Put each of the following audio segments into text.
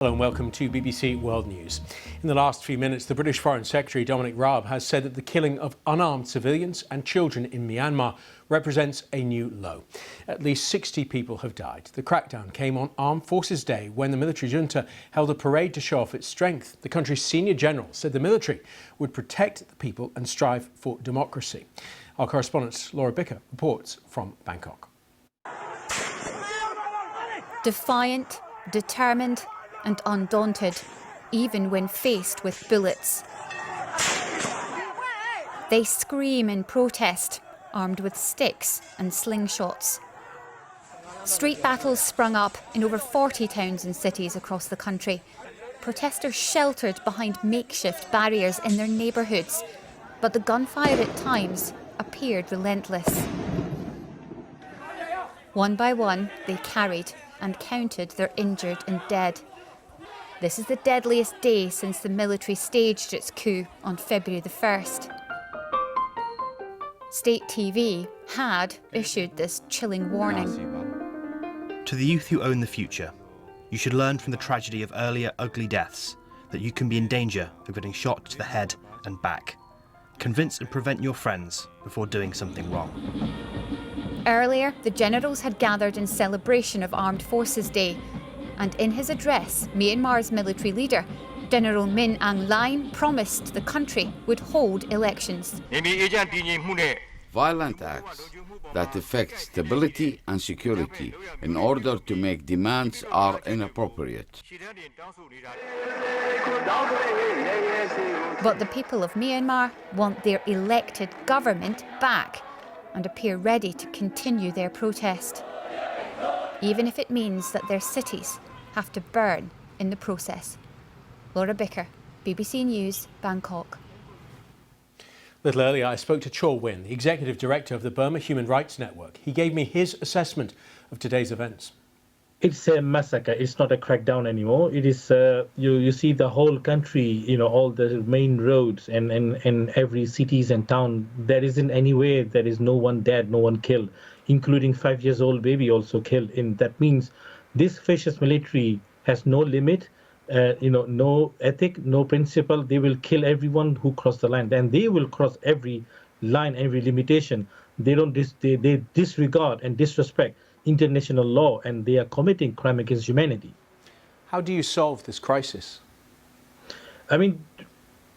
Hello and welcome to BBC World News. In the last few minutes, the British Foreign Secretary Dominic Raab has said that the killing of unarmed civilians and children in Myanmar represents a new low. At least 60 people have died. The crackdown came on Armed Forces Day when the military junta held a parade to show off its strength. The country's senior general said the military would protect the people and strive for democracy. Our correspondent Laura Bicker reports from Bangkok. Defiant, determined and undaunted, even when faced with bullets. They scream in protest, armed with sticks and slingshots. Street battles sprung up in over 40 towns and cities across the country. Protesters sheltered behind makeshift barriers in their neighbourhoods, but the gunfire at times appeared relentless. One by one, they carried and counted their injured and dead. This is the deadliest day since the military staged its coup on February the 1st. State TV had issued this chilling warning. To the youth who own the future, you should learn from the tragedy of earlier ugly deaths that you can be in danger of getting shot to the head and back. Convince and prevent your friends before doing something wrong. Earlier, the generals had gathered in celebration of Armed Forces Day. And in his address, Myanmar's military leader, General Min Aung Hlaing, promised the country would hold elections. Violent acts that affect stability and security in order to make demands are inappropriate. But the people of Myanmar want their elected government back and appear ready to continue their protest, even if it means that their cities have to burn in the process. Laura Bicker, BBC News, Bangkok. A little earlier, I spoke to Cho Win, the Executive Director of the Burma Human Rights Network. He gave me his assessment of today's events. It's a massacre. It's not a crackdown anymore. It is, you see the whole country, all the main roads and every cities and town. There isn't any way there is no one dead, no one killed, including 5-year-old baby also killed. And that means this fascist military has no limit, no ethic, no principle. They will kill everyone who cross the line, and they will cross every line, every limitation. They don't they disregard and disrespect international law, and they are committing crime against humanity. How do you solve this crisis? I mean,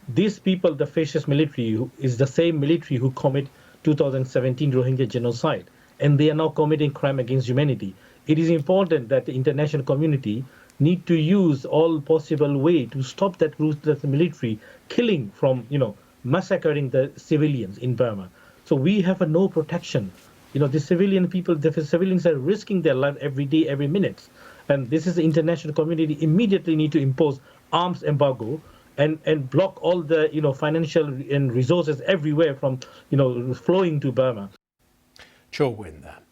these people, the fascist military, is the same military who commit 2017 Rohingya genocide, and they are now committing crime against humanity. It is important that the international community need to use all possible way to stop that ruthless military killing from, massacring the civilians in Burma. So we have no protection. The civilian people, the civilians are risking their life every day, every minute. And this is the international community immediately need to impose arms embargo and block all the, financial and resources everywhere from, flowing to Burma. Cho Win there.